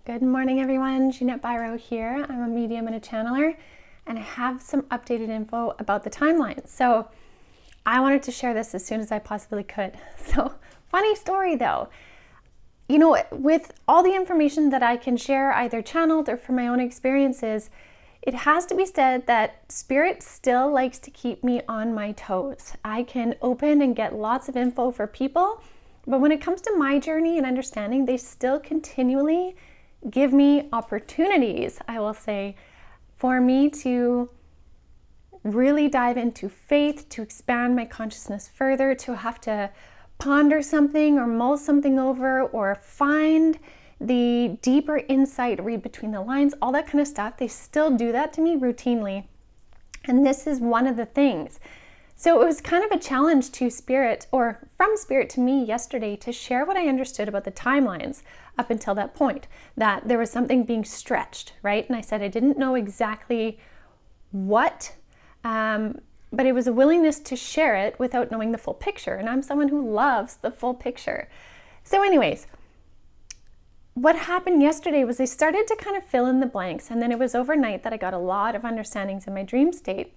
Good morning, everyone. Ginette Biro here. I'm a medium and a channeler, and I have some updated info about the timeline. So I wanted to share this as soon as I possibly could. So funny story though. With all the information that I can share, either channeled or from my own experiences, it has to be said that Spirit still likes to keep me on my toes. I can open and get lots of info for people, but when it comes to my journey and understanding, they still continually give me opportunities, I will say, for me to really dive into faith, to expand my consciousness further, to have to ponder something or mull something over or find the deeper insight, read between the lines, all that kind of stuff. They still do that to me routinely. And this is one of the things. So it was kind of a challenge to Spirit, or from Spirit to me yesterday, to share what I understood about the timelines up until that point, that there was something being stretched, right? And I said I didn't know exactly what, but it was a willingness to share it without knowing the full picture. And I'm someone who loves the full picture. So anyways, what happened yesterday was I started to kind of fill in the blanks. And then it was overnight that I got a lot of understandings in my dream state.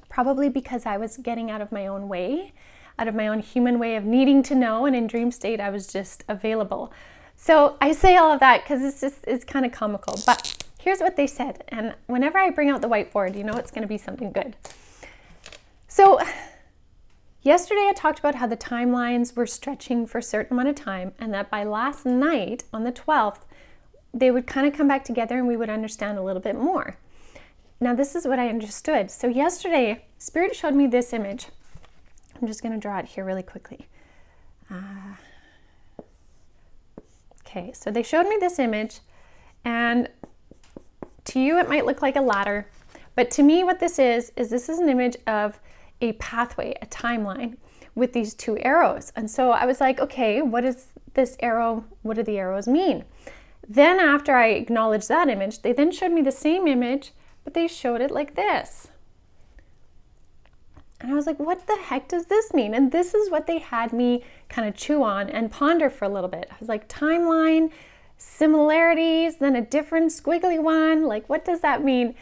Probably because I was getting out of my own way, out of my own human way of needing to know, and in dream state I was just available. So I say all of that because it's kind of comical, but here's what they said. And whenever I bring out the whiteboard, you know it's going to be something good. So yesterday I talked about how the timelines were stretching for a certain amount of time, and that by last night on the 12th, they would kind of come back together and we would understand a little bit more. Now, this is what I understood. So yesterday, Spirit showed me this image. I'm just going to draw it here really quickly. Okay, so they showed me this image, and to you it might look like a ladder, but to me what this is an image of a pathway, a timeline with these two arrows. And so I was like, okay, what is this arrow? What do the arrows mean? Then after I acknowledged that image, they then showed me the same image, but they showed it like this. And I was like, what the heck does this mean? And this is what they had me kind of chew on and ponder for a little bit. I was like, timeline, similarities, then a different squiggly one. Like, what does that mean?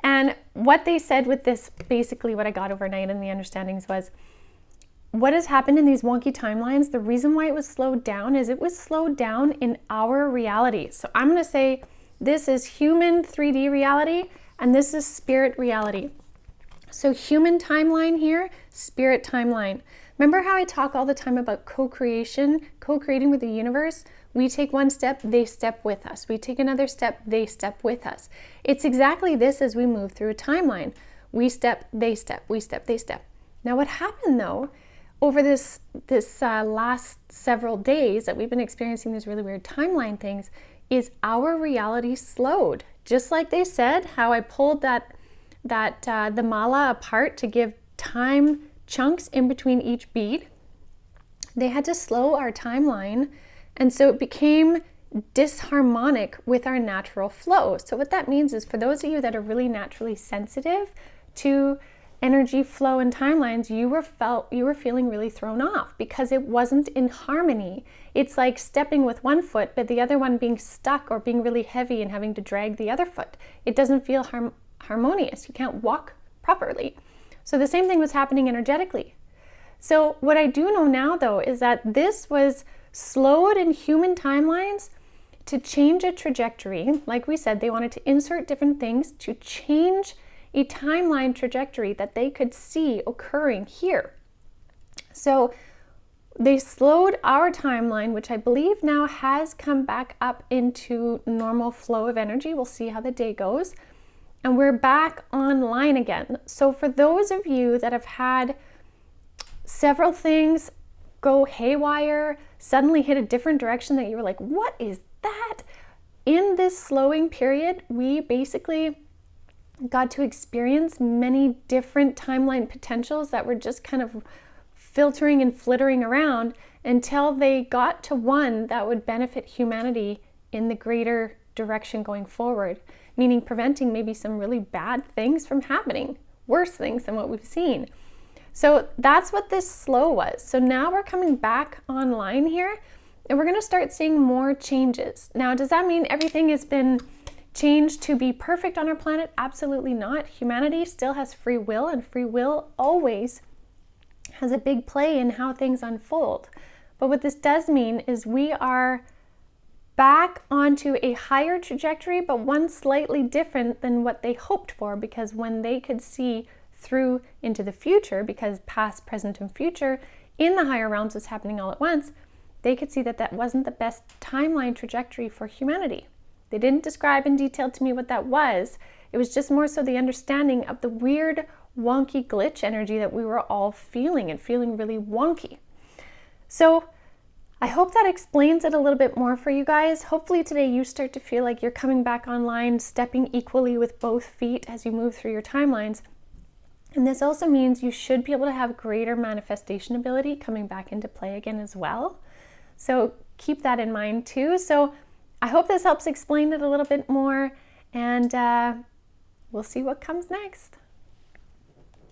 And what they said with this, basically what I got overnight and the understandings was, what has happened in these wonky timelines, the reason why it was slowed down is it was slowed down in our reality. So I'm going to say this is human 3D reality, and this is spirit reality. So human timeline here, spirit timeline. Remember how I talk all the time about co-creation, co-creating with the universe? We take one step, they step with us. We take another step, they step with us. It's exactly this as we move through a timeline. We step, they step, we step, they step. Now what happened though, over this last several days that we've been experiencing these really weird timeline things, is our reality slowed. Just like they said, how I pulled the mala apart to give time chunks in between each bead, they had to slow our timeline, and so it became disharmonic with our natural flow. So what that means is, for those of you that are really naturally sensitive to energy flow and timelines, you were feeling really thrown off because it wasn't in harmony. It's like stepping with one foot, but the other one being stuck or being really heavy and having to drag the other foot. It doesn't feel harmonious. You can't walk properly. So the same thing was happening energetically. So what I do know now though is that this was slowed in human timelines to change a trajectory. Like we said, they wanted to insert different things to change a timeline trajectory that they could see occurring here. So they slowed our timeline, which I believe now has come back up into normal flow of energy. We'll see how the day goes. And we're back online again. So for those of you that have had several things go haywire, suddenly hit a different direction that you were like, what is that? In this slowing period, we basically got to experience many different timeline potentials that were just kind of filtering and flittering around until they got to one that would benefit humanity in the greater direction going forward, meaning preventing maybe some really bad things from happening, worse things than what we've seen. So that's what this slow was. So now we're coming back online here, and we're going to start seeing more changes. Now, does that mean everything has been changed to be perfect on our planet? Absolutely not. Humanity still has free will, and free will always has a big play in how things unfold. But what this does mean is we are back onto a higher trajectory, but one slightly different than what they hoped for, because when they could see through into the future, because past, present, and future in the higher realms was happening all at once, they could see that that wasn't the best timeline trajectory for humanity. They didn't describe in detail to me what that was. It was just more so the understanding of the weird, wonky glitch energy that we were all feeling, and feeling really wonky. So I hope that explains it a little bit more for you guys. Hopefully today you start to feel like you're coming back online, stepping equally with both feet as you move through your timelines. And this also means you should be able to have greater manifestation ability coming back into play again as well. So keep that in mind too. So I hope this helps explain it a little bit more, and we'll see what comes next.